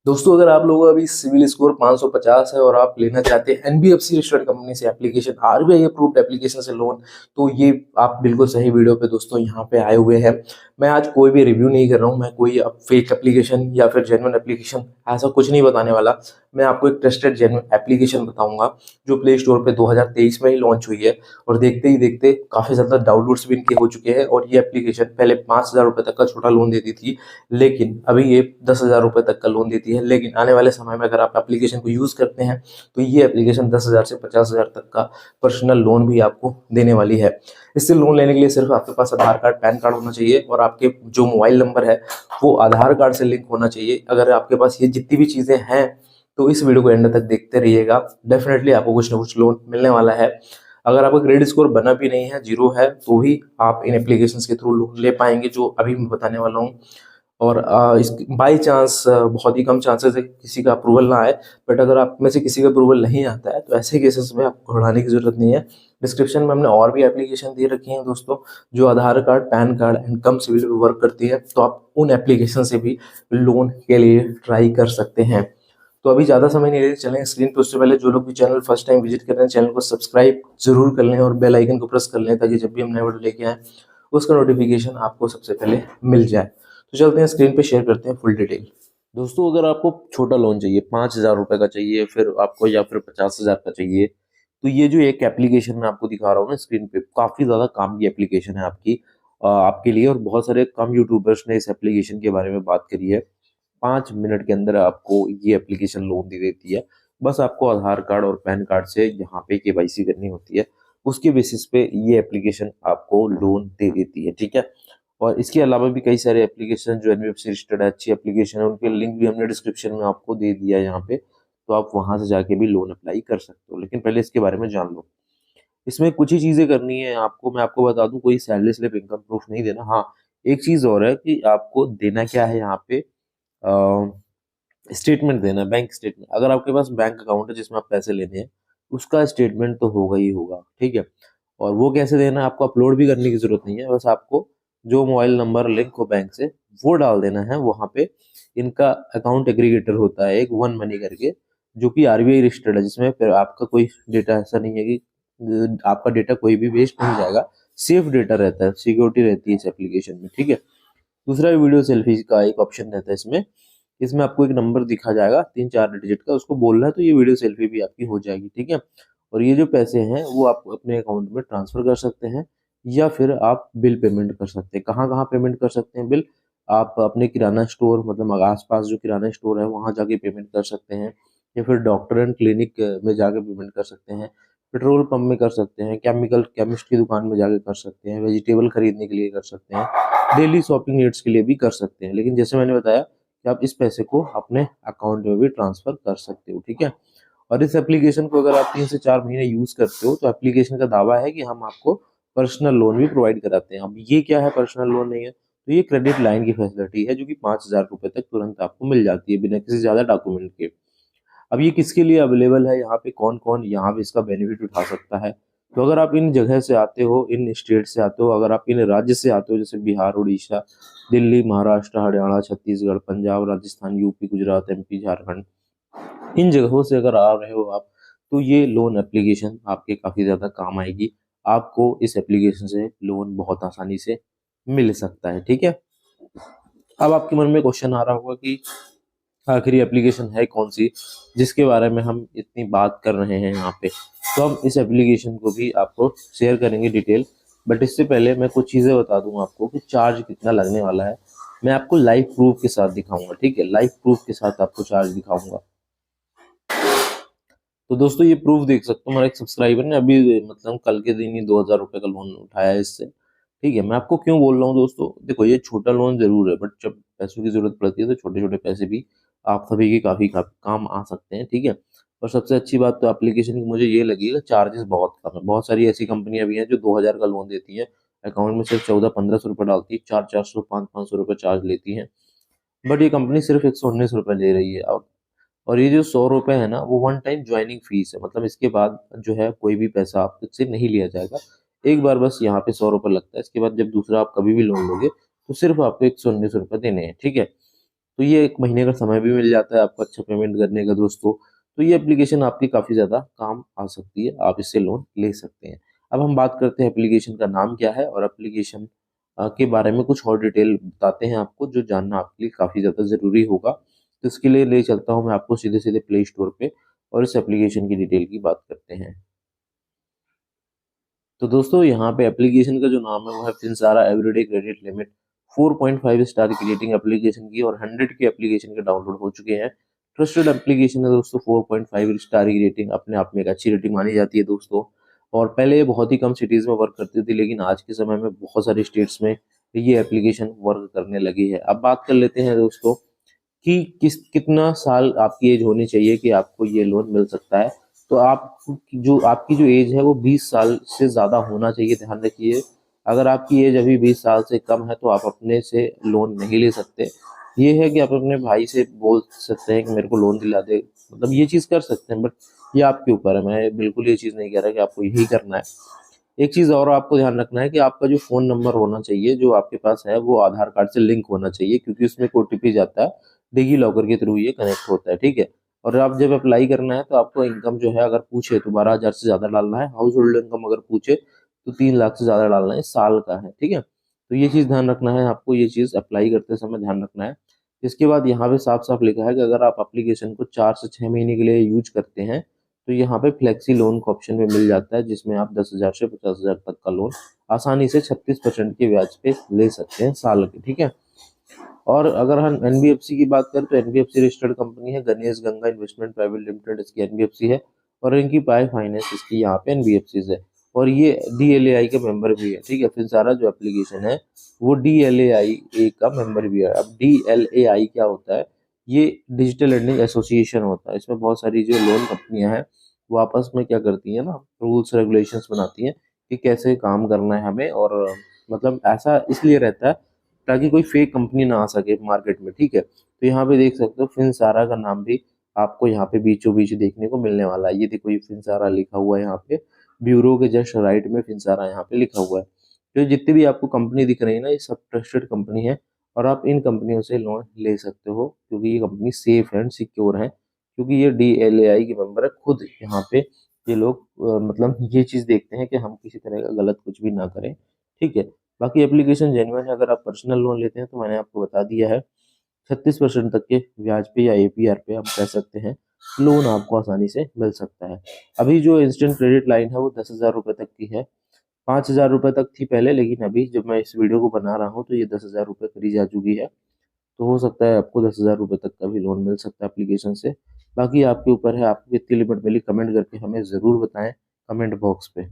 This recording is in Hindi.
दोस्तों, अगर आप लोगों का अभी सिविल स्कोर 550 है और आप लेना चाहते हैं एनबीएफसी रजिस्टर्ड कंपनी से एप्लीकेशन, आरबीआई अप्रूव्ड एप्लीकेशन से लोन, तो ये आप बिल्कुल सही वीडियो पे दोस्तों यहाँ पे आए हुए हैं। मैं आज कोई भी रिव्यू नहीं कर रहा हूँ, मैं कोई फेक एप्लीकेशन या फिर जेन्युइन एप्लीकेशन ऐसा कुछ नहीं बताने वाला। मैं आपको एक ट्रस्टेड जेन्युइन एप्लीकेशन बताऊंगा जो प्ले स्टोर पे 2023 में ही लॉन्च हुई है और देखते ही देखते काफी ज्यादा डाउनलोड्स भी इनके हो चुके हैं। और ये एप्लीकेशन पहले 5,000 रुपए तक का छोटा लोन देती थी, लेकिन अभी ये 10,000 रुपए तक का लोन देती है। लेकिन आने वाले समय में अगर आप एप्लीकेशन को यूज करते हैं तो ये एप्लीकेशन 10,000 से 50,000 तक का पर्सनल लोन भी आपको देने वाली है। इससे लोन लेने के लिए सिर्फ आपके पास आधार कार्ड, पैन कार्ड होना चाहिए और आपके जो मोबाइल नंबर है वो आधार कार्ड से लिंक होना चाहिए। अगर आपके पास ये जितनी भी चीजें हैं तो इस वीडियो को एंड तक देखते रहिएगा, डेफिनेटली आपको कुछ ना कुछ लोन मिलने वाला है। अगर आपका क्रेडिट स्कोर बना भी नहीं है, जीरो है, तो भी आप इन एप्लीकेशंस के थ्रू लोन ले पाएंगे जो अभी मैं बताने वाला हूँ। और इस बाई चांस बहुत ही कम चांसेस है कि किसी का अप्रूवल ना आए, बट अगर आप में से किसी का अप्रूवल नहीं आता है तो ऐसे केसेस में आपको घबराने की जरूरत नहीं है। डिस्क्रिप्शन में हमने और भी एप्लीकेशन दे रखी हैं दोस्तों जो Aadhaar card, PAN card and कम सिविल पे वर्क करती है, तो आप उन एप्लीकेशन से भी लोन के लिए ट्राई कर सकते हैं। तो अभी ज़्यादा समय नहीं लेते, चलें स्क्रीन पे। उससे पहले जो लोग भी चैनल फर्स्ट टाइम विजिट कर रहे हैं, चैनल को सब्सक्राइब जरूर कर लें और बेल आइकन को प्रेस कर लें ताकि जब भी हम नए वीडियो लेके आए उसका नोटिफिकेशन आपको सबसे पहले मिल जाए। तो चलते हैं स्क्रीन पे, शेयर करते हैं फुल डिटेल। दोस्तों, अगर आपको छोटा लोन चाहिए, 5,000 रुपए का चाहिए फिर आपको, या फिर 50,000 का चाहिए, तो ये जो एक एप्लीकेशन मैं आपको दिखा रहा हूँ ना स्क्रीन पे, काफी ज्यादा काम की एप्लीकेशन है आपकी, आपके लिए। और बहुत सारे कम यूट्यूबर्स ने इस एप्लीकेशन के बारे में बात करी है। 5 मिनट के अंदर आपको ये एप्लीकेशन लोन दे देती है। बस आपको आधार कार्ड और पैन कार्ड से यहाँ पे केवाईसी करनी होती है, उसके बेसिस पे ये एप्लीकेशन आपको लोन दे देती है, ठीक है। और इसके अलावा भी कई सारे एप्लीकेशन जो एनबीएफसी रजिस्टर्ड है, अच्छी एप्लीकेशन है, उनके लिंक भी हमने डिस्क्रिप्शन में आपको दे दिया है यहाँ पे, तो आप वहां से जाके भी लोन अप्लाई कर सकते हो। लेकिन पहले इसके बारे में जान लो। इसमें कुछ ही चीजें करनी है आपको, मैं आपको बता दूं, कोई सैलरी स्लिप, इनकम प्रूफ नहीं देना। हाँ, एक चीज और है कि आपको देना क्या है यहाँ पे, स्टेटमेंट देना है, बैंक स्टेटमेंट। अगर आपके पास बैंक अकाउंट है जिसमें आप पैसे लेने हैं, उसका स्टेटमेंट तो होगा ही होगा, ठीक है। और वो कैसे देना है, आपको अपलोड भी करने की जरूरत नहीं है, बस आपको जो मोबाइल नंबर लिंक हो बैंक से वो डाल देना है वहां पे। इनका अकाउंट एग्रीगेटर होता है एक, वन मनी करके, जो कि आरबीआई रजिस्टर्ड है, जिसमें फिर आपका कोई डेटा ऐसा नहीं है कि आपका डेटा कोई भी वेस्ट नहीं जाएगा। सेफ डेटा रहता है, सिक्योरिटी रहती है इस एप्लीकेशन में, ठीक है। दूसरा वीडियो सेल्फी का एक ऑप्शन रहता है इसमें। इसमें आपको एक नंबर दिखा जाएगा 3-4 डिजिट का, उसको बोलना है तो ये वीडियो सेल्फी भी आपकी हो जाएगी, ठीक है। और ये जो पैसे हैं वो आप अपने अकाउंट में ट्रांसफर कर सकते हैं, या फिर आप बिल पेमेंट कर सकते हैं। कहाँ कहाँ पेमेंट कर सकते हैं बिल, आप अपने किराना स्टोर, मतलब आसपास जो किराना स्टोर है वहां जाके पेमेंट कर सकते हैं, या फिर डॉक्टर एंड क्लिनिक में जाके पेमेंट कर सकते हैं, पेट्रोल पंप में कर सकते हैं, केमिकल केमिस्ट की दुकान में जाके कर सकते हैं, वेजिटेबल खरीदने के लिए कर सकते हैं, डेली शॉपिंग नीड्स के लिए भी कर सकते हैं। लेकिन जैसे मैंने बताया कि आप इस पैसे को अपने अकाउंट में भी ट्रांसफर कर सकते हो, ठीक है। और इस एप्लीकेशन को अगर आप 3 से 4 महीने यूज करते हो तो एप्लीकेशन का दावा है कि हम आपको पर्सनल लोन भी प्रोवाइड कराते हैं। अब ये क्या है, पर्सनल लोन नहीं है, तो ये क्रेडिट लाइन की फैसिलिटी है जो कि 5,000 रुपए तक तुरंत आपको मिल जाती है बिना किसी ज्यादा डॉक्यूमेंट के। अब ये किसके लिए अवेलेबल है, यहाँ पे कौन कौन यहाँ पे इसका बेनिफिट उठा सकता है। तो अगर आप इन जगह से आते हो, इन स्टेट से आते हो, अगर आप इन राज्य से आते हो, जैसे बिहार, उड़ीसा, दिल्ली, महाराष्ट्र, हरियाणा, छत्तीसगढ़, पंजाब, राजस्थान, यूपी, गुजरात, एमपी, झारखंड, इन जगहों से अगर आ रहे हो आप, तो ये लोन एप्लीकेशन आपके काफी ज्यादा काम आएगी। आपको इस एप्लीकेशन से लोन बहुत आसानी से मिल सकता है, ठीक है। अब आपके मन में क्वेश्चन आ रहा होगा कि आखिरी एप्लीकेशन है कौन सी जिसके बारे में हम इतनी बात कर रहे हैं यहाँ पे। तो हम इस एप्लीकेशन को भी आपको शेयर करेंगे डिटेल, बट इससे पहले मैं कुछ चीज़ें बता दूं आपको कि चार्ज कितना लगने वाला है। मैं आपको लाइव प्रूफ के साथ दिखाऊंगा, ठीक है, लाइव प्रूफ के साथ आपको चार्ज दिखाऊंगा। तो दोस्तों, ये प्रूफ देख सकते हो, हमारा एक सब्सक्राइबर ने अभी मतलब कल के दिन ही 2,000 रुपये का लोन उठाया है इससे, ठीक है। मैं आपको क्यों बोल रहा हूँ दोस्तों, देखो ये छोटा लोन जरूर है, बट जब पैसों की जरूरत पड़ती है तो छोटे छोटे पैसे भी आप सभी के काफी काम आ सकते हैं, ठीक है। और सबसे अच्छी बात तो एप्लीकेशन की मुझे ये लगी है, चार्जेस बहुत कम है। बहुत सारी ऐसी कंपनियां भी हैं जो 2,000 का लोन देती है, अकाउंट में सिर्फ 1400-1500 रुपये डालती है, 400-400, 500-500 रुपये चार्ज लेती है। बट ये कंपनी सिर्फ 119 रुपये ले रही है अब। और ये जो 100 रुपये है ना, वो वन टाइम ज्वाइनिंग फीस है, मतलब इसके बाद जो है कोई भी पैसा आपसे नहीं लिया जाएगा। एक बार बस यहाँ पे 100 रुपये लगता है, इसके बाद जब दूसरा आप कभी भी लोन लोगे तो सिर्फ आपको 119 रुपये देने हैं, ठीक है। तो ये 1 महीने का समय भी मिल जाता है आपको अच्छा पेमेंट करने का दोस्तों। तो ये एप्लीकेशन आपकी काफ़ी ज़्यादा काम आ सकती है, आप इससे लोन ले सकते हैं। अब हम बात करते हैं एप्लीकेशन का नाम क्या है और एप्लीकेशन के बारे में कुछ और डिटेल बताते हैं आपको, जो जानना आपके लिए काफ़ी ज़्यादा ज़रूरी होगा। तो इसके लिए ले चलता हूँ मैं आपको सीधे-सीधे प्ले स्टोर पे और इस एप्लीकेशन की डिटेल की बात करते हैं। तो दोस्तों यहाँ पे एप्लीकेशन का जो नाम है वो है फिनसारा एवरीडे क्रेडिट लिमिट। 4.5 स्टार की रेटिंग एप्लीकेशन की और 100 के एप्लीकेशन के डाउनलोड हो चुके हैं। ट्रस्टेड एप्लीकेशन है दोस्तों, 4.5 स्टार की रेटिंग अपने आप में एक अच्छी रेटिंग मानी जाती है दोस्तों। और पहले ये बहुत ही कम सिटीज़ में वर्क करती थी, लेकिन आज के समय में बहुत सारे स्टेट्स में ये एप्लीकेशन वर्क करने लगी है। अब बात कर लेते हैं दोस्तों कि कितना साल आपकी एज होनी चाहिए कि आपको ये लोन मिल सकता है। तो आपकी जो एज है वो 20 साल से ज़्यादा होना चाहिए, ध्यान रखिए। अगर आपकी एज अभी 20 साल से कम है तो आप अपने से लोन नहीं ले सकते। ये है कि आप अपने भाई से बोल सकते हैं कि मेरे को लोन दिला दे, मतलब ये चीज़ कर सकते हैं, बट ये आपके ऊपर है। मैं बिल्कुल ये चीज़ नहीं कह रहा कि आपको यही करना है। एक चीज़ और आपको ध्यान रखना है कि आपका जो फ़ोन नंबर होना चाहिए जो आपके पास है वो आधार कार्ड से लिंक होना चाहिए, क्योंकि उसमें एक ओटीपी जाता है, डिजी लॉकर के थ्रू ये कनेक्ट होता है, ठीक है। और आप जब अप्लाई करना है तो आपको इनकम जो है अगर पूछे तो 12,000 से ज़्यादा डालना है। हाउस होल्ड इनकम अगर पूछे तो 3 लाख से ज़्यादा डालना है, साल का है, ठीक है। तो ये चीज़ ध्यान रखना है आपको, ये चीज़ अप्लाई करते समय ध्यान रखना है। इसके बाद यहाँ पे साफ-साफ लिखा है कि अगर आप एप्लीकेशन को 4 से 6 महीने के लिए यूज़ करते हैं तो यहाँ पे फ्लेक्सी लोन का ऑप्शन भी मिल जाता है, जिसमें आप 10,000 से 50,000 तक का लोन आसानी से 36% के ब्याज पे ले सकते हैं साल के, ठीक है। और अगर हम एनबीएफसी की बात करें तो एनबीएफसी रजिस्टर्ड कंपनी है, Ganesh Ganga investment private limited इसकी एनबीएफसी है और इनकी पाई फाइनेंस इसकी यहाँ पे एनबीएफसी है और ये डीएलएआई के मेंबर भी है, ठीक है। फिर सारा जो एप्लीकेशन है वो डीएलएआई का मेंबर भी है। अब डीएलएआई क्या होता है, ये डिजिटल लैंडिंग एसोसिएशन होता है। इसमें बहुत सारी जो लोन कंपनियां हैं वो आपस में क्या करती हैं ना, रूल्स रेगुलेशंस बनाती हैं कि कैसे काम करना है हमें। और मतलब ऐसा इसलिए रहता है ताकि कोई फेक कंपनी ना आ सके मार्केट में, ठीक है। तो यहाँ पे देख सकते हो फिनसारा का नाम भी आपको यहाँ पे बीचों बीच देखने को मिलने वाला है। ये देखो, ये फिनसारा लिखा हुआ है यहाँ पे, ब्यूरो के जस्ट राइट में फिनसारा यहाँ पे लिखा हुआ है। तो जितनी भी आपको कंपनी दिख रही है ना, ये सब ट्रस्टेड कंपनी है और आप इन कंपनियों से लोन ले सकते हो, क्योंकि ये कंपनी सेफ एंड सिक्योर है, क्योंकि ये डीएलएआई के मेंबर है खुद। यहाँ पे ये लोग मतलब ये चीज़ देखते हैं कि हम किसी तरह का गलत कुछ भी ना करें, ठीक है। बाकी एप्लीकेशन जेन्युइन है। अगर आप पर्सनल लोन लेते हैं तो मैंने आपको बता दिया है, 36% तक के ब्याज पे या एपीआर पे हम कह सकते हैं लोन आपको आसानी से मिल सकता है। अभी जो इंस्टेंट क्रेडिट लाइन है वो 10,000 रुपये तक की है। 5,000 रुपये तक थी पहले, लेकिन अभी जब मैं इस वीडियो को बना रहा हूँ तो ये 10,000 रुपये करी जा चुकी है। तो हो सकता है आपको 10,000 रुपये तक का भी लोन मिल सकता है एप्लीकेशन से। बाकी आपके ऊपर है, आपको कितनी लिमिट मिली कमेंट करके हमें ज़रूर बताएं कमेंट बॉक्स पे।